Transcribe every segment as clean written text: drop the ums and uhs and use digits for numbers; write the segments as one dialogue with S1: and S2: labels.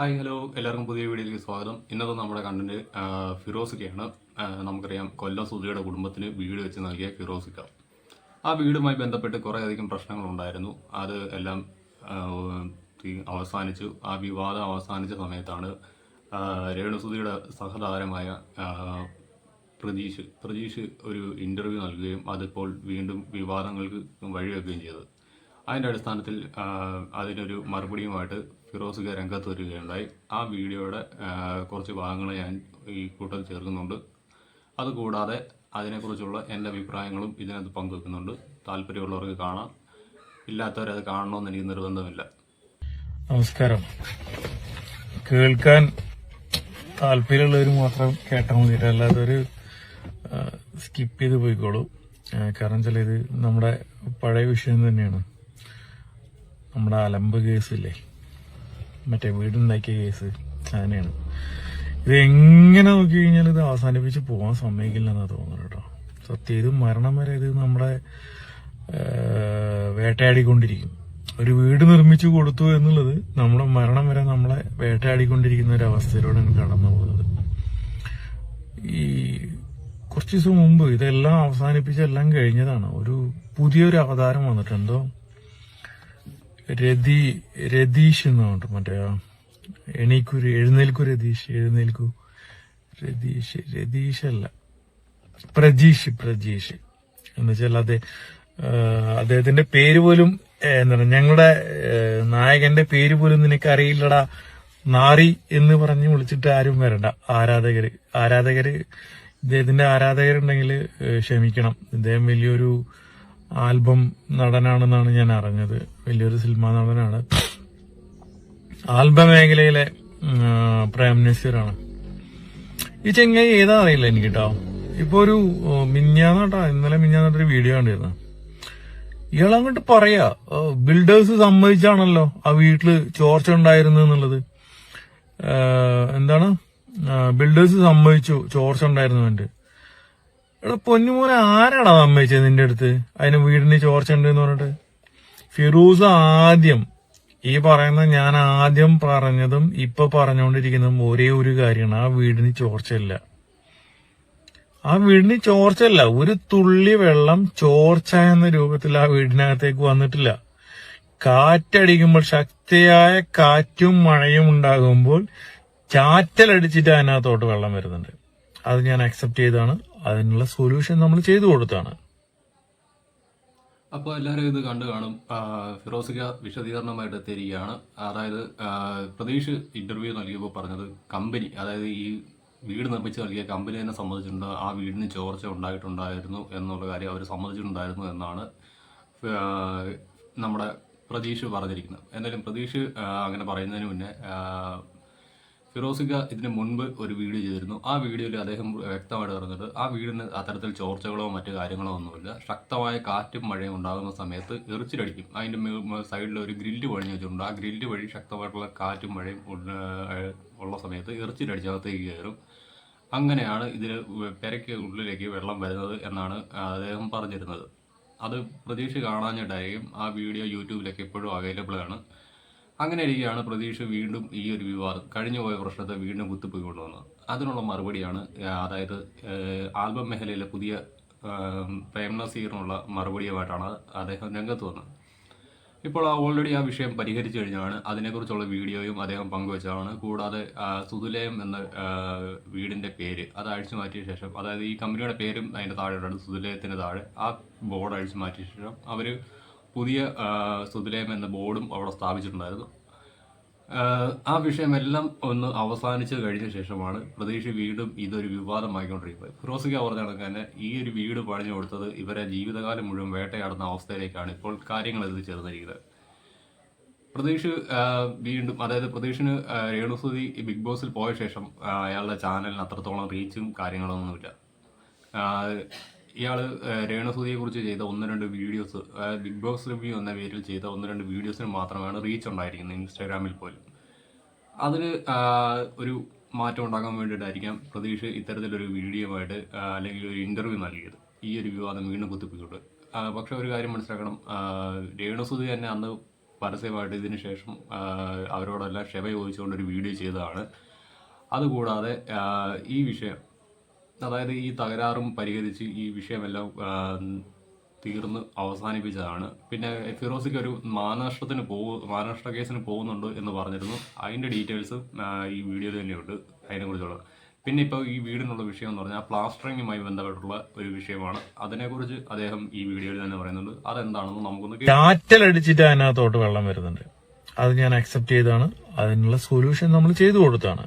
S1: Hi hello എല്ലാവർക്കും പുതിയ വീഡിയോയിലേക്ക് സ്വാഗതം. ഇന്നത്തെ നമ്മുടെ കണ്ടന്റ് ഫിറോസിക്കയാണ്. നമുക്കറിയാം കൊല്ലം സുധിയുടെ കുടുംബത്തിന് വീട് വെച്ച് നൽകിയ ഫിറോസിക്ക. ആ വീടുമായി ബന്ധപ്പെട്ട് കുറേയധികം പ്രശ്നങ്ങളുണ്ടായിരുന്നു. അത് എല്ലാം അവസാനിച്ചു. ആ വിവാദം അവസാനിച്ച സമയത്താണ് രേണുസുധിയുടെ സഹതാരമായ പ്രജീഷ് ഒരു ഇൻ്റർവ്യൂ നൽകുകയും അതിപ്പോൾ വീണ്ടും വിവാദങ്ങൾക്ക് വഴിവെക്കുകയും ചെയ്തത്. അതിൻ്റെ അടിസ്ഥാനത്തിൽ അതിനൊരു മറുപടിയുമായിട്ട് ഫിറോസിക്ക രംഗത്ത് വരികയുണ്ടായി. ആ വീഡിയോയുടെ കുറച്ച് ഭാഗങ്ങൾ ഞാൻ ഈ കൂട്ടത്തിൽ ചേർക്കുന്നുണ്ട്. അതുകൂടാതെ അതിനെക്കുറിച്ചുള്ള എൻ്റെ അഭിപ്രായങ്ങളും ഇതിനകത്ത് പങ്കുവെക്കുന്നുണ്ട്. താല്പര്യമുള്ളവർക്ക് കാണാം, ഇല്ലാത്തവരത് കാണണമെന്ന് എനിക്ക് നിർബന്ധമില്ല.
S2: നമസ്കാരം. കേൾക്കാൻ താല്പര്യമുള്ളവർ മാത്രം കേട്ടാൽ മതി, അല്ലാത്തവര് സ്കിപ്പ് ചെയ്ത് പോയിക്കോളൂ. കാരണം ചില ഇത് നമ്മുടെ പഴയ വിഷയം തന്നെയാണ്. നമ്മുടെ അലമ്പ് കേസില്ലേ, മറ്റേ വീടുണ്ടാക്കിയ കേസ്, അങ്ങനെയാണ്. ഇത് എങ്ങനെ നോക്കി കഴിഞ്ഞാൽ ഇത് അവസാനിപ്പിച്ച് പോകാൻ സമ്മതിക്കില്ലെന്നാ തോന്നുന്നു കേട്ടോ. സത്യം, ഇത് മരണം വരെ ഇത് നമ്മളെ വേട്ടയാടിക്കൊണ്ടിരിക്കും. ഒരു വീട് നിർമ്മിച്ചു കൊടുത്തു എന്നുള്ളത് നമ്മുടെ മരണം വരെ നമ്മളെ വേട്ടയാടിക്കൊണ്ടിരിക്കുന്ന ഒരു അവസ്ഥയിലൂടെയാണ് കടന്നു പോകുന്നത്. ഈ കുറച്ച് ദിവസം മുമ്പ് ഇതെല്ലാം അവസാനിപ്പിച്ച് എല്ലാം കഴിഞ്ഞതാണ്. ഒരു പുതിയൊരു അവതാരം വന്നിട്ട്, എന്തോ രതീഷ് എന്നുണ്ട്, മറ്റേ എഴുന്നേൽക്കൂ രതീഷ് അല്ല, പ്രജീഷ് എന്നുവെച്ചാൽ അദ്ദേഹത്തിന്റെ പേര് പോലും എന്താണ്, ഞങ്ങളുടെ നായകന്റെ പേര് പോലും നിനക്ക് അറിയില്ലടാ നാറി എന്ന് പറഞ്ഞ് വിളിച്ചിട്ട് ആരും വരണ്ട. ആരാധകര് ഇദ്ദേഹത്തിന്റെ ആരാധകരുണ്ടെങ്കിൽ ക്ഷമിക്കണം. ഇദ്ദേഹം വലിയൊരു ആൽബം നടനാണെന്നാണ് ഞാൻ അറിഞ്ഞത്. വലിയൊരു സിനിമാ നടനാണ്. ആൽബം മേഖലയിലെ പ്രേം നസീറാണ്. ഈ ചെങ്ങായി ഏതാ അറിയില്ല എനിക്ക് കേട്ടോ. ഇപ്പൊ ഒരു ഇന്നലെ മിഞ്ഞാന്നോട്ടൊരു വീഡിയോ കണ്ടിരുന്നു. ഇയാളങ്ങോട്ട് പറയാ, ബിൽഡേഴ്സ് സമ്മതിച്ചാണല്ലോ ആ വീട്ടില് ചോർച്ച ഉണ്ടായിരുന്നു എന്നുള്ളത്. എന്താണ്, ബിൽഡേഴ്സ് സമ്മതിച്ചു ചോർച്ച ഉണ്ടായിരുന്നു. എന്റെ എടാ പൊന്നുമോനെ, ആരാടാ സമ്മതിച്ചത് നിന്റെ അടുത്ത് അതിന് വീടിന് ചോർച്ച ഉണ്ട് എന്ന് പറഞ്ഞിട്ട്? ഫിറൂസ് ആദ്യം ഈ പറയുന്ന, ഞാൻ ആദ്യം പറഞ്ഞതും ഇപ്പൊ പറഞ്ഞുകൊണ്ടിരിക്കുന്നതും ഒരേ ഒരു കാര്യമാണ്, ആ വീടിന് ചോർച്ചയില്ല. ആ വീടിന് ചോർച്ചയില്ല. ഒരു തുള്ളി വെള്ളം ചോർച്ച എന്ന രൂപത്തിൽ ആ വീടിനകത്തേക്ക് വന്നിട്ടില്ല. കാറ്റടിക്കുമ്പോൾ, ശക്തിയായ കാറ്റും മഴയും ഉണ്ടാകുമ്പോൾ ചാറ്റലടിച്ചിട്ട് അതിനകത്തോട്ട് വെള്ളം വരുന്നുണ്ട്. അത് ഞാൻ അക്സെപ്റ്റ് ചെയ്താണ്. അതിനുള്ള സൊല്യൂഷൻ നമ്മൾ ചെയ്തു കൊടുത്താണ്.
S1: അപ്പോൾ എല്ലാവരും ഇത് കണ്ടു കാണും. ഫിറോസിക്ക വിശദീകരണമായിട്ട് എത്തിയിരിക്കുകയാണ്. അതായത് പ്രതീഷ് ഇന്റർവ്യൂ നൽകിയപ്പോൾ പറഞ്ഞത് കമ്പനി, അതായത് ഈ വീട് നിർമ്മിച്ച് നൽകിയ കമ്പനി തന്നെ സമ്മതിച്ചിട്ടുണ്ട് ആ വീടിന് ചോർച്ച ഉണ്ടായിട്ടുണ്ടായിരുന്നു എന്നുള്ള കാര്യം അവർ സമ്മതിച്ചിട്ടുണ്ടായിരുന്നു എന്നാണ് നമ്മുടെ പ്രതീഷ് പറഞ്ഞിരിക്കുന്നത്. എന്തായാലും പ്രതീഷ് അങ്ങനെ പറയുന്നതിന് മുന്നേ ഫിറോസിക്ക ഇതിന് മുൻപ് ഒരു വീഡിയോ ചെയ്തിരുന്നു. ആ വീഡിയോയിൽ അദ്ദേഹം വ്യക്തമായിട്ട് പറഞ്ഞത് ആ വീടിന് അത്തരത്തിൽ ചോർച്ചകളോ മറ്റു കാര്യങ്ങളോ ഒന്നുമില്ല. ശക്തമായ കാറ്റും മഴയും ഉണ്ടാകുന്ന സമയത്ത് എറിച്ചിലടിക്കും. അതിൻ്റെ സൈഡിൽ ഒരു ഗ്രില്ല് പണിഞ്ഞു വെച്ചിട്ടുണ്ട്. ആ ഗ്രില്ല് വഴി ശക്തമായിട്ടുള്ള കാറ്റും മഴയും ഉള്ള സമയത്ത് എറിച്ചിലടിച്ച് അകത്തേക്ക് കയറും. അങ്ങനെയാണ് ഇതിന് പെരയ്ക്ക് ഉള്ളിലേക്ക് വെള്ളം വരുന്നത് എന്നാണ് അദ്ദേഹം പറഞ്ഞിരുന്നത്. അത് പ്രതീക്ഷ കാണാഞ്ഞിട്ടായിരിക്കും. ആ വീഡിയോ യൂട്യൂബിലേക്ക് എപ്പോഴും അവൈലബിൾ ആണ്. അങ്ങനെ ഇരിക്കുകയാണ് പ്രതീക്ഷ വീണ്ടും ഈ ഒരു വിവാദം, കഴിഞ്ഞുപോയ പ്രശ്നത്തെ വീണ്ടും കുത്തിപ്പോയി കൊണ്ടുവന്നത്. അതിനുള്ള മറുപടിയാണ്, അതായത് ആൽബം മേഖലയിലെ പുതിയ പ്രേം നസീറിനുള്ള മറുപടിയുമായിട്ടാണ് അദ്ദേഹം രംഗത്ത് വന്നത്. ഇപ്പോൾ ഓൾറെഡി ആ വിഷയം പരിഹരിച്ചു കഴിഞ്ഞാണ്. അതിനെക്കുറിച്ചുള്ള വീഡിയോയും അദ്ദേഹം പങ്കുവച്ചതാണ്. കൂടാതെ സുതുലയം എന്ന വീടിൻ്റെ പേര് അത് അഴിച്ചു മാറ്റിയ ശേഷം, അതായത് ഈ കമ്പനിയുടെ പേരും അതിൻ്റെ താഴെയാണ്, സുതുലയത്തിൻ്റെ താഴെ ആ ബോർഡ് അഴിച്ചു മാറ്റിയ ശേഷം അവർ പുതിയ സുതുലയം എന്ന ബോർഡും അവിടെ സ്ഥാപിച്ചിട്ടുണ്ടായിരുന്നു. ആ വിഷയമെല്ലാം ഒന്ന് അവസാനിച്ച് കഴിഞ്ഞ ശേഷമാണ് പ്രതീക്ഷ വീണ്ടും ഇതൊരു വിവാദമായിക്കൊണ്ടിരിക്കുന്നത്. ഫിറോസിക്ക പറഞ്ഞ കണക്ക് തന്നെ ഈ ഒരു വീട് പണിഞ്ഞു കൊടുത്തത് ഇവരെ ജീവിതകാലം മുഴുവൻ വേട്ടയാടുന്ന അവസ്ഥയിലേക്കാണ് ഇപ്പോൾ കാര്യങ്ങൾ എത്തിച്ചേർന്നിരിക്കുന്നത്. പ്രതീക്ഷ വീണ്ടും, അതായത് പ്രതീക്ഷിന് രേണുസുതി ബിഗ് ബോസിൽ പോയ ശേഷം അയാളുടെ ചാനലിന് അത്രത്തോളം റീച്ചും കാര്യങ്ങളൊന്നുമില്ല. ഇയാൾ രേണുസുതിയെ കുറിച്ച് ചെയ്ത 1-2 വീഡിയോസ്, ബിഗ് ബോസ് റിവ്യൂ എന്ന പേരിൽ ചെയ്ത 1-2 വീഡിയോസിന് മാത്രമാണ് റീച്ച് ഉണ്ടായിരിക്കുന്നത് ഇൻസ്റ്റാഗ്രാമിൽ പോലും. അതിന് ഒരു മാറ്റം ഉണ്ടാക്കാൻ വേണ്ടിയിട്ടായിരിക്കാം പ്രതീക്ഷ ഇത്തരത്തിലൊരു വീഡിയോയുമായിട്ട് അല്ലെങ്കിൽ ഒരു ഇൻ്റർവ്യൂ നൽകിയത്, ഈ ഒരു വിവാദം വീണ്ടും കുത്തിപ്പിക്കൊണ്ട്. പക്ഷെ ഒരു കാര്യം മനസ്സിലാക്കണം, രേണുസുതി തന്നെ അന്ന് പരസ്യമായിട്ട് ഇതിന് ശേഷം അവരോടെല്ലാം ക്ഷമ ചോദിച്ചുകൊണ്ടൊരു വീഡിയോ ചെയ്തതാണ്. അതുകൂടാതെ ഈ വിഷയം, അതായത് ഈ തകരാറും പരിഹരിച്ച് ഈ വിഷയമെല്ലാം തീർന്ന് അവസാനിപ്പിച്ചതാണ്. പിന്നെ ഫിറോസിക്ക് ഒരു മാനനഷ്ട കേസിന് പോകുന്നുണ്ട് എന്ന് പറഞ്ഞിരുന്നു. അതിൻ്റെ ഡീറ്റെയിൽസ് ഈ വീഡിയോയിൽ തന്നെയുണ്ട് അതിനെക്കുറിച്ചുള്ള. പിന്നെ ഇപ്പോൾ ഈ വീടിനുള്ള വിഷയം എന്ന് പറഞ്ഞാൽ പ്ലാസ്റ്ററിങ്ങുമായി ബന്ധപ്പെട്ടുള്ള ഒരു വിഷയമാണ്. അതിനെക്കുറിച്ച് അദ്ദേഹം ഈ വീഡിയോയിൽ തന്നെ പറയുന്നുണ്ട്. അതെന്താണെന്ന് നമുക്കൊന്ന്
S2: ചാറ്റലടിച്ചിട്ട് അതിനകത്തോട്ട് വെള്ളം വരുന്നുണ്ട്. അത് ഞാൻ അക്സെപ്റ്റ് ചെയ്താണ്. അതിനുള്ള സൊല്യൂഷൻ നമ്മൾ ചെയ്തു കൊടുത്താണ്.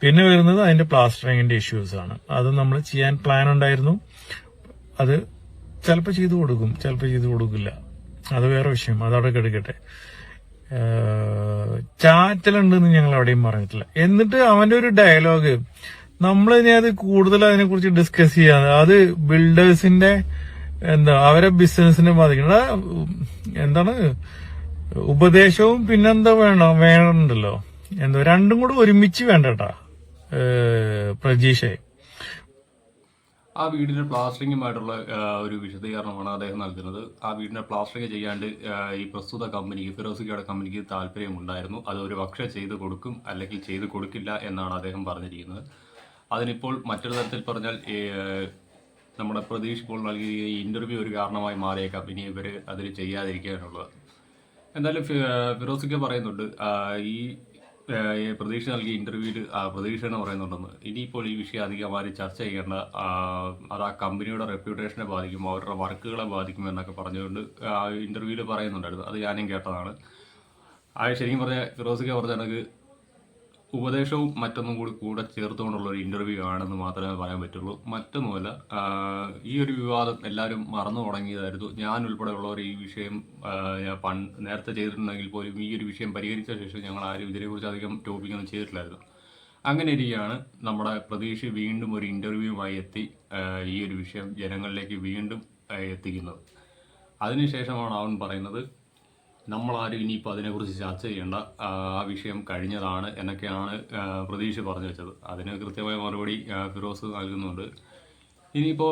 S2: പിന്നെ വരുന്നത് അതിന്റെ പ്ലാസ്റ്ററിങ്ങിന്റെ ഇഷ്യൂസ് ആണ്. അത് നമ്മൾ ചെയ്യാൻ പ്ലാൻ ഉണ്ടായിരുന്നു. അത് ചിലപ്പോൾ ചെയ്തു കൊടുക്കും, ചിലപ്പോൾ ചെയ്തു കൊടുക്കില്ല. അത് വേറെ വിഷയം, അതവിടെ കിടക്കട്ടെ. ചാറ്റലുണ്ടെന്ന് ഞങ്ങൾ എവിടെയും പറഞ്ഞിട്ടില്ല. എന്നിട്ട് അവന്റെ ഒരു ഡയലോഗ് നമ്മളിനി അത് കൂടുതൽ അതിനെക്കുറിച്ച് ഡിസ്കസ് ചെയ്യാതെ അത് ബിൽഡേഴ്സിന്റെ അവരെ ബിസിനസിനെ ബാധിക്കുന്ന എന്താണ് ഉപദേശവും പിന്നെന്താ വേണ്ടല്ലോ രണ്ടും കൂടെ ഒരുമിച്ച് വേണ്ടട്ടാ പ്രജീഷേ.
S1: ആ വീടിന്റെ പ്ലാസ്റ്ററിങ്ങുമായിട്ടുള്ള ഒരു വിശദീകരണമാണ് അദ്ദേഹം നൽകുന്നത്. ആ വീടിന്റെ പ്ലാസ്റ്ററിങ് ചെയ്യാണ്ട് ഈ പ്രസ്തുത കമ്പനിക്ക്, ഫിറോസിക്കയുടെ കമ്പനിക്ക് താല്പര്യമുണ്ടായിരുന്നു. അത് ഒരു പക്ഷേ ചെയ്ത് കൊടുക്കും, അല്ലെങ്കിൽ ചെയ്ത് കൊടുക്കില്ല എന്നാണ് അദ്ദേഹം പറഞ്ഞിരിക്കുന്നത്. അതിനിപ്പോൾ മറ്റൊരു തരത്തിൽ പറഞ്ഞാൽ നമ്മുടെ പ്രതീക്ഷ ഇപ്പോൾ നൽകിയ ഇന്റർവ്യൂ ഒരു കാരണമായി മാറിയേക്കാം ഇനി ഇവർ അതിൽ ചെയ്യാതിരിക്കാനുള്ളത്. എന്തായാലും ഫിറോസിക്ക പറയുന്നുണ്ട് ഈ പ്രതീക്ഷ നൽകിയ ഇന്റർവ്യൂവിൽ പ്രതീക്ഷ എന്ന് പറയുന്നുണ്ടെന്ന്. ഇനിയിപ്പോൾ ഈ വിഷയം അധികമായി ചർച്ച ചെയ്യേണ്ട, അത് ആ കമ്പനിയുടെ റെപ്യൂട്ടേഷനെ ബാധിക്കും, അവരുടെ വർക്കുകളെ ബാധിക്കും എന്നൊക്കെ പറഞ്ഞുകൊണ്ട് ഇന്റർവ്യൂവിൽ പറയുന്നുണ്ടായിരുന്നു. അത് ഞാനും കേട്ടതാണ്. ശരിക്കും പറഞ്ഞാൽ ഫിറോസിക്ക പറഞ്ഞ കണക്ക് ഉപദേശവും മറ്റൊന്നും കൂടെ ചേർത്തുകൊണ്ടുള്ള ഒരു ഇന്റർവ്യൂ ആണെന്ന് മാത്രമേ പറയാൻ പറ്റുള്ളൂ. മറ്റൊന്നുമല്ല, ഈ ഒരു വിവാദം എല്ലാവരും മറന്നു തുടങ്ങിയതായിരുന്നു. ഞാൻ ഉൾപ്പെടെയുള്ളവർ ഈ വിഷയം നേരത്തെ ചെയ്തിട്ടുണ്ടെങ്കിൽ പോലും ഈ ഒരു വിഷയം പരിഹരിച്ച ശേഷം ഞങ്ങൾ ആരും ഇതിനെക്കുറിച്ച് അധികം ടോപ്പിക്കൊന്നും ചെയ്തിട്ടില്ലായിരുന്നു. അങ്ങനെ ഇരിക്കുകയാണ് നമ്മുടെ പ്രതീക്ഷ വീണ്ടും ഒരു ഇന്റർവ്യൂവുമായി എത്തി ഈ ഒരു വിഷയം ജനങ്ങളിലേക്ക് വീണ്ടും എത്തിക്കുന്നത്. അതിനുശേഷമാണ് അവൻ പറയുന്നത് നമ്മളാരും ഇനിയിപ്പോൾ അതിനെക്കുറിച്ച് ചർച്ച ചെയ്യേണ്ട, ആ വിഷയം കഴിഞ്ഞതാണ് എന്നൊക്കെയാണ് പ്രതീക്ഷ പറഞ്ഞു വെച്ചത്. അതിന് കൃത്യമായ മറുപടി ഫിറോസ് നൽകുന്നുണ്ട്. ഇനിയിപ്പോൾ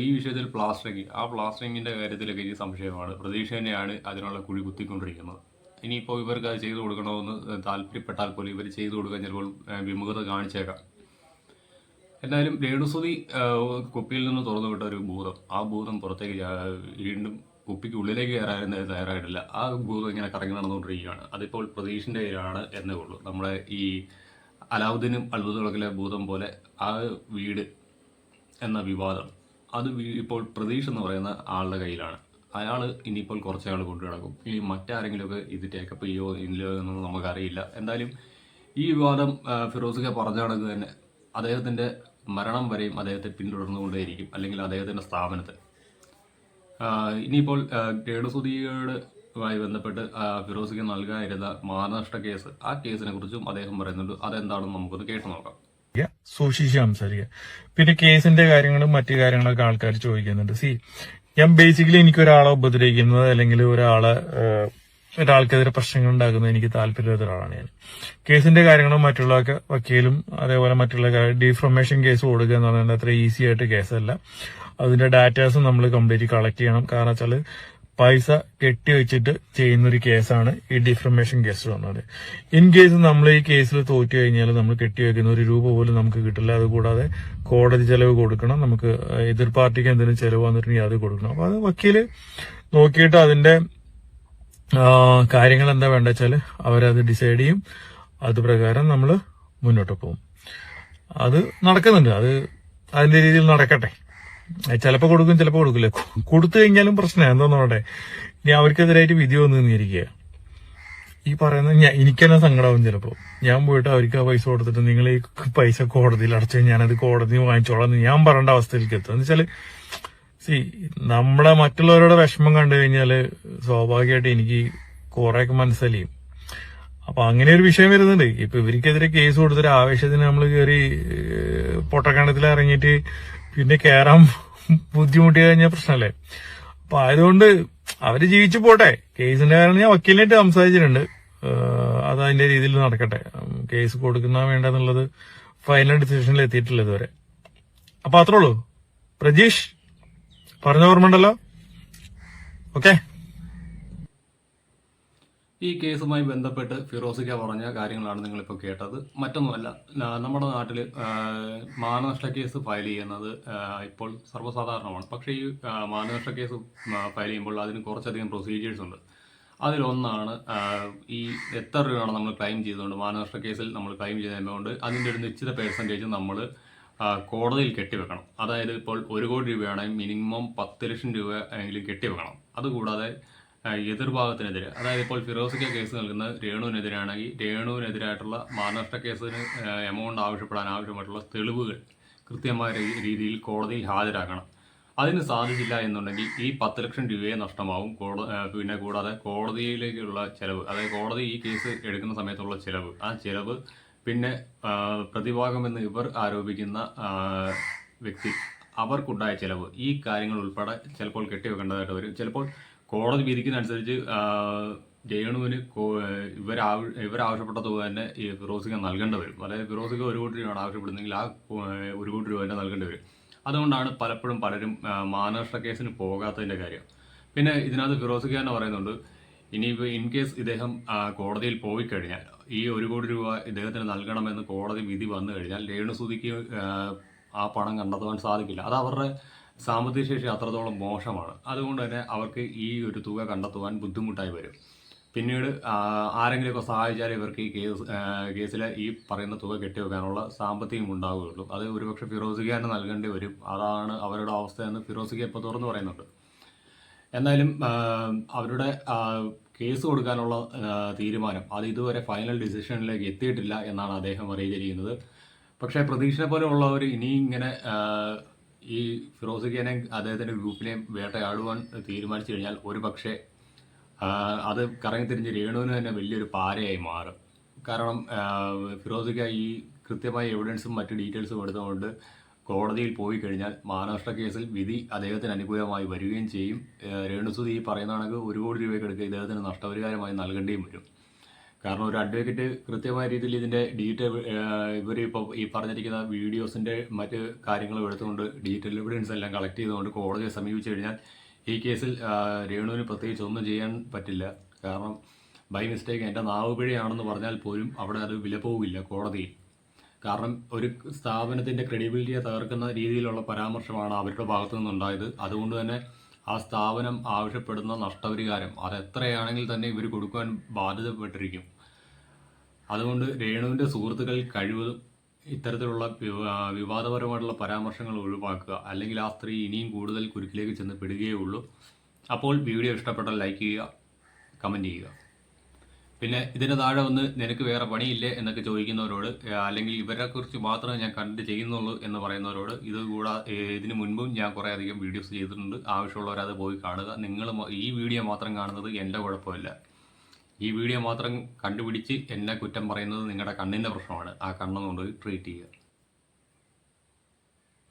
S1: ഈ വിഷയത്തിൽ പ്ലാസ്റ്ററിങ്ങിൻ്റെ കാര്യത്തിലൊക്കെ എനിക്ക് സംശയമാണ്. പ്രതീക്ഷ തന്നെയാണ് അതിനുള്ള കുഴി കുത്തിക്കൊണ്ടിരിക്കുന്നത്. ഇനിയിപ്പോൾ ഇവർക്ക് അത് ചെയ്തു കൊടുക്കണമെന്ന് താല്പര്യപ്പെട്ടാൽ പോലും ഇവർ ചെയ്തു കൊടുക്കാൻ ചിലപ്പോൾ വിമുഖത കാണിച്ചേക്കാം. എന്തായാലും രേണുസുതി കുപ്പിയിൽ നിന്ന് തുറന്നു വിട്ട ഒരു ഭൂതം, ആ ഭൂതം പുറത്തേക്ക് വീണ്ടും കുപ്പിക്ക് ഉള്ളിലേക്ക് കയറാൻ തയ്യാറായിട്ടില്ല. ആ ഭൂതം ഇങ്ങനെ കറങ്ങി നടന്നുകൊണ്ടിരിക്കുകയാണ്. അതിപ്പോൾ പ്രതീഷിൻ്റെ കയ്യിലാണ് എന്നേ ഉള്ളൂ. നമ്മുടെ ഈ അലാവുദ്ദീനും അത്ഭുതവിളക്കിലെ ഭൂതം പോലെ ആ വീട് എന്ന വിവാദം അത് ഇപ്പോൾ പ്രതീഷ് എന്ന് പറയുന്ന ആളുടെ കയ്യിലാണ്. അയാൾ ഇനിയിപ്പോൾ കുറച്ചാൾ കൊണ്ടു കിടക്കും. ഇനി മറ്റാരെങ്കിലുമൊക്കെ ഇത് ടേക്കപ്പ് ചെയ്യോ ഇല്ലയോ എന്നൊന്നും നമുക്കറിയില്ല. എന്തായാലും ഈ വിവാദം ഫിറോസിക്ക പറഞ്ഞ കണക്ക് തന്നെ അദ്ദേഹത്തിൻ്റെ മരണം വരെയും അദ്ദേഹത്തെ പിന്തുടർന്നുകൊണ്ടേയിരിക്കും, അല്ലെങ്കിൽ അദ്ദേഹത്തിൻ്റെ സ്ഥാപനത്തെ. ഇനിയിപ്പോൾ രേണുസുതിയുമായി ബന്ധപ്പെട്ട് ഫിറോസിക്ക് നൽകാനിരുന്ന മാനനഷ്ട കേസ്, ആ കേസിനെ കുറിച്ചും അദ്ദേഹം പറയുന്നുണ്ട്. അതെന്താണെന്ന് നമുക്കൊന്ന് കേട്ടു നോക്കാം.
S2: സൂക്ഷിച്ച് സംസാരിക്കുക. പിന്നെ കേസിന്റെ കാര്യങ്ങളും മറ്റു കാര്യങ്ങളൊക്കെ ആൾക്കാർ ചോദിക്കുന്നുണ്ട്. ഞാൻ ബേസിക്കലി എനിക്കൊരാളെ ഉപദ്രവിക്കുന്നത് അല്ലെങ്കിൽ ഒരാൾക്കെതിരെ പ്രശ്നങ്ങൾ ഉണ്ടാക്കുന്നത് എനിക്ക് താല്പര്യമുള്ള ഒരാളാണ് ഞാൻ. കേസിന്റെ കാര്യങ്ങളും മറ്റുള്ളതൊക്കെ വക്കീലും അതേപോലെ മറ്റുള്ള ഡിഫർമേഷൻ കേസ് കൊടുക്കുക എന്ന് പറയുന്നത് അത്ര ഈസി ആയിട്ട് കേസല്ല. അതിന്റെ ഡാറ്റാസും നമ്മൾ കംപ്ലീറ്റ് കളക്ട് ചെയ്യണം. കാരണം വെച്ചാൽ പൈസ കെട്ടിവെച്ചിട്ട് ചെയ്യുന്നൊരു കേസാണ് ഈ ഡിഫർമേഷൻ കേസ് വന്നത്. ഇൻ കേസ് നമ്മൾ ഈ കേസിൽ തോറ്റു കഴിഞ്ഞാൽ നമ്മൾ കെട്ടിവെക്കുന്ന ഒരു രൂപ പോലും നമുക്ക് കിട്ടില്ല. അതുകൂടാതെ കോടതി ചെലവ് കൊടുക്കണം, നമുക്ക് എതിർ പാർട്ടിക്ക് എന്തെങ്കിലും ചെലവ് വന്നിട്ടുണ്ടെങ്കിൽ അത് കൊടുക്കണം. അപ്പൊ അത് വക്കീല് നോക്കിയിട്ട് അതിന്റെ കാര്യങ്ങൾ എന്താ വേണ്ട വെച്ചാൽ അവരത് ഡിസൈഡ് ചെയ്യും. അത് പ്രകാരം നമ്മൾ മുന്നോട്ട് പോകും. അത് നടക്കുന്നുണ്ട്. അത് അതിന്റെ രീതിയിൽ നടക്കട്ടെ. ചിലപ്പോൾ കൊടുക്കും, ചിലപ്പോൾ കൊടുക്കില്ല. കൊടുത്തു കഴിഞ്ഞാലും പ്രശ്നം എന്താന്നോട്ടെ. ഇനി അവർക്കെതിരായിട്ട് വിധി വന്നു നിന്നിരിക്കുക. ഈ പറയുന്ന എനിക്ക് തന്നെ സങ്കടമാവും. ചിലപ്പോൾ ഞാൻ പോയിട്ട് അവർക്ക് ആ പൈസ കൊടുത്തിട്ട് നിങ്ങൾ ഈ പൈസ കോടതിയിൽ അടച്ചു ഞാനത് കോടതിയിൽ വാങ്ങിച്ചോളാം എന്ന് ഞാൻ പറയേണ്ട അവസ്ഥയിലേക്ക് എത്തും. എന്ന് വെച്ചാല് നമ്മളെ മറ്റുള്ളവരുടെ വിഷമം കണ്ടു കഴിഞ്ഞാല് സ്വാഭാവികമായിട്ട് എനിക്ക് കുറെയൊക്കെ മനസ്സിലായും. അപ്പൊ അങ്ങനെ ഒരു വിഷയം വരുന്നുണ്ട്. ഇപ്പൊ ഇവർക്കെതിരെ കേസ് കൊടുത്തിട്ട് ആവേശത്തിന് നമ്മൾ കയറി പൊട്ടക്കണ്ടത്തിൽ ഇറങ്ങിയിട്ട് പിന്നെ കയറാൻ ബുദ്ധിമുട്ടി കഴിഞ്ഞാൽ പ്രശ്നമല്ലേ. അപ്പൊ ആയതുകൊണ്ട് അവര് ജീവിച്ചു പോട്ടെ. കേസിന്റെ കാരണം ഞാൻ വക്കീലിനായിട്ട് സംസാരിച്ചിട്ടുണ്ട്. അത് അതിന്റെ രീതിയിൽ നടക്കട്ടെ. കേസ് കൊടുക്കുന്ന വേണ്ടെന്നുള്ളത് ഫൈനൽ ഡിസിഷനിൽ എത്തിയിട്ടില്ല ഇതുവരെ. അപ്പൊ അത്രേ ഉള്ളൂ. പ്രജീഷ് പറഞ്ഞ ഓർമ്മ ഉണ്ടല്ലോ. ഓക്കെ.
S1: ഈ കേസുമായി ബന്ധപ്പെട്ട് ഫിറോസിക്ക പറഞ്ഞ കാര്യങ്ങളാണ് നിങ്ങളിപ്പോൾ കേട്ടത്. മറ്റൊന്നുമല്ല, നമ്മുടെ നാട്ടിൽ മാനനഷ്ട കേസ് ഫയൽ ചെയ്യുന്നത് ഇപ്പോൾ സർവ്വസാധാരണമാണ്. പക്ഷേ ഈ മാനനഷ്ട കേസ് ഫയൽ ചെയ്യുമ്പോൾ അതിന് കുറച്ചധികം പ്രൊസീജിയേഴ്സ് ഉണ്ട്. അതിലൊന്നാണ് ഈ എത്ര രൂപയാണ് നമ്മൾ ക്ലെയിം ചെയ്തുകൊണ്ട് മാനനഷ്ട കേസിൽ നമ്മൾ ക്ലെയിം ചെയ്ത എമൗണ്ട് അതിൻ്റെ ഒരു നിശ്ചിത പെർസെൻറ്റേജ് നമ്മൾ കോടതിയിൽ കെട്ടിവെക്കണം. അതായത് ഇപ്പോൾ 1 കോടി രൂപയാണെങ്കിൽ മിനിമം 10 ലക്ഷം രൂപ എങ്കിലും കെട്ടിവെക്കണം. അതുകൂടാതെ എതിർഭാഗത്തിനെതിരെ, അതായത് ഇപ്പോൾ ഫിറോസിക്ക കേസ് നൽകുന്നത് രേണുവിനെതിരാണെങ്കിൽ രേണുവിനെതിരായിട്ടുള്ള മാനനഷ്ട കേസിന് എമൗണ്ട് ആവശ്യമായിട്ടുള്ള തെളിവുകൾ കൃത്യമായ രീതിയിൽ കോടതിയിൽ ഹാജരാക്കണം. അതിന് സാധിച്ചില്ല എന്നുണ്ടെങ്കിൽ ഈ 10 ലക്ഷം രൂപയെ നഷ്ടമാവും. പിന്നെ കൂടാതെ കോടതിയിലേക്കുള്ള ചിലവ്, അതായത് കോടതി ഈ കേസ് എടുക്കുന്ന സമയത്തുള്ള ചിലവ്, ആ ചിലവ് പിന്നെ പ്രതിഭാഗമെന്ന് ഇവർ ആരോപിക്കുന്ന വ്യക്തി അവർക്കുണ്ടായ ചിലവ്, ഈ കാര്യങ്ങൾ ഉൾപ്പെടെ ചിലപ്പോൾ കെട്ടിവെക്കേണ്ടതായിട്ട് വരും. ചിലപ്പോൾ കോടതി വിധിക്കുന്നതനുസരിച്ച് രേണുവിന് ഇവരാവശ്യപ്പെട്ട തുക തന്നെ ഈ ഫിറോസിക്ക നൽകേണ്ടി വരും. അതായത് ഫിറോസിക്ക 1 കോടി രൂപയാണ് ആവശ്യപ്പെടുന്നതെങ്കിൽ ആ 1 കോടി രൂപ തന്നെ നൽകേണ്ടി വരും. അതുകൊണ്ടാണ് പലരും മാനനഷ്ട കേസിന് പോകാത്തതിൻ്റെ കാര്യം. പിന്നെ ഇതിനകത്ത് ഫിറോസിക്ക തന്നെ പറയുന്നുണ്ട്, ഇനിയിപ്പോൾ ഇൻ കേസ് ഇദ്ദേഹം കോടതിയിൽ പോയി കഴിഞ്ഞാൽ ഈ 1 കോടി രൂപ ഇദ്ദേഹത്തിന് നൽകണമെന്ന് കോടതി വിധി വന്നു കഴിഞ്ഞാൽ രേണുസുതിക്ക് ആ പണം കണ്ടെത്തുവാൻ സാധിക്കില്ല. അത് അവരുടെ സാമ്പത്തിക ശേഷി അത്രത്തോളം മോശമാണ്. അതുകൊണ്ട് തന്നെ അവർക്ക് ഈ ഒരു തുക കണ്ടെത്തുവാൻ ബുദ്ധിമുട്ടായി വരും. പിന്നീട് ആരെങ്കിലുമൊക്കെ സഹായിച്ചാൽ ഇവർക്ക് ഈ കേസിലെ ഈ പറയുന്ന തുക കെട്ടിവെക്കാനുള്ള സാമ്പത്തികം ഉണ്ടാവുകയുള്ളൂ. അത് ഒരുപക്ഷെ ഫിറോസിക്ക തന്നെ നൽകേണ്ടി വരും. അതാണ് അവരുടെ അവസ്ഥയെന്ന് ഫിറോസിക്ക ഇപ്പോൾ തുറന്നു പറയുന്നുണ്ട്. എന്നാലും അവരുടെ കേസ് കൊടുക്കാനുള്ള തീരുമാനം അത് ഇതുവരെ ഫൈനൽ ഡിസിഷനിലേക്ക് എത്തിയിട്ടില്ല എന്നാണ് അദ്ദേഹം അറിയിച്ചിരിക്കുന്നത്. പക്ഷേ പ്രതീക്ഷനെ പോലെ ഉള്ളവർ ഇനി ഇങ്ങനെ ഈ ഫിറോസിക്കനെയും അദ്ദേഹത്തിൻ്റെ ഗ്രൂപ്പിനെയും വേട്ടയാടുവാൻ തീരുമാനിച്ചു കഴിഞ്ഞാൽ ഒരു പക്ഷേ അത് കറങ്ങി തിരിഞ്ഞ് രേണുവിന് തന്നെ വലിയൊരു പാരയായി മാറും. കാരണം ഫിറോസിക്ക ഈ കൃത്യമായ എവിഡൻസും മറ്റ് ഡീറ്റെയിൽസും എടുത്തുകൊണ്ട് കോടതിയിൽ പോയി കഴിഞ്ഞാൽ മാനനഷ്ട കേസിൽ വിധി അദ്ദേഹത്തിന് അനുകൂലമായി വരികയും ചെയ്യും. രേണുസുതി ഈ പറയുന്ന കണക്ക് 1 കോടി രൂപയ്ക്ക് എടുക്കുക ഇദ്ദേഹത്തിന് നഷ്ടപരിഹാരമായി നൽകേണ്ടിയും വരും. കാരണം ഒരു അഡ്വക്കേറ്റ് കൃത്യമായ രീതിയിൽ ഇതിൻ്റെ ഇവർ ഇപ്പോൾ ഈ പറഞ്ഞിരിക്കുന്ന വീഡിയോസിൻ്റെ മറ്റ് കാര്യങ്ങളും എടുത്തുകൊണ്ട് ഡീറ്റെയിൽ എവിഡൻസ് എല്ലാം കളക്ട് ചെയ്തുകൊണ്ട് കോടതിയെ സമീപിച്ചു കഴിഞ്ഞാൽ ഈ കേസിൽ രേണുവിന് പ്രത്യേകിച്ച് ഒന്നും ചെയ്യാൻ പറ്റില്ല. കാരണം ബൈ മിസ്റ്റേക്ക് എൻ്റെ നാവ് പിഴയാണെന്ന് പറഞ്ഞാൽ പോലും അവിടെ അത് വില പോവില്ല കോടതിയിൽ. കാരണം ഒരു സ്ഥാപനത്തിൻ്റെ ക്രെഡിബിലിറ്റിയെ തകർക്കുന്ന രീതിയിലുള്ള പരാമർശമാണ് അവരുടെ ഭാഗത്തു നിന്നുണ്ടായത്. അതുകൊണ്ട് തന്നെ ആ സ്ഥാപനം ആവശ്യപ്പെടുന്ന നഷ്ടപരിഹാരം അത് എത്രയാണെങ്കിൽ തന്നെ ഇവർ കൊടുക്കാൻ ബാധ്യതപ്പെട്ടിരിക്കും. അതുകൊണ്ട് രേണുവിൻ്റെ സുഹൃത്തുക്കൾ കഴിവതും ഇത്തരത്തിലുള്ള വിവാദപരമായിട്ടുള്ള പരാമർശങ്ങൾ ഒഴിവാക്കുക. അല്ലെങ്കിൽ ആ സ്ത്രീ ഇനിയും കൂടുതൽ കുരുക്കിലേക്ക് ചെന്ന് പെടുകയേ ഉള്ളൂ. അപ്പോൾ വീഡിയോ ഇഷ്ടപ്പെട്ടാൽ ലൈക്ക് ചെയ്യുക, കമൻറ്റ് ചെയ്യുക. പിന്നെ ഇതിന് താഴെ വന്ന് നിനക്ക് വേറെ പണിയില്ലേ എന്നൊക്കെ ചോദിക്കുന്നവരോട്, അല്ലെങ്കിൽ ഇവരെക്കുറിച്ച് മാത്രമേ ഞാൻ കണ്ട് ചെയ്യുന്നുള്ളൂ എന്ന് പറയുന്നവരോട്, ഇതിന് മുൻപും ഞാൻ കുറേ അധികം വീഡിയോസ് ചെയ്തിട്ടുണ്ട്. ആവശ്യമുള്ളവരത് പോയി കാണുക. നിങ്ങൾ ഈ വീഡിയോ മാത്രം കാണുന്നത് എൻ്റെ കുഴപ്പമില്ല. ഈ വീഡിയോ മാത്രം കണ്ടുപിടിച്ച് എന്നെ കുറ്റം പറയുന്നത് നിങ്ങളുടെ കണ്ണിൻ്റെ പ്രശ്നമാണ്. ആ കണ്ണെന്നുകൊണ്ട് ട്രീറ്റ് ചെയ്യുക.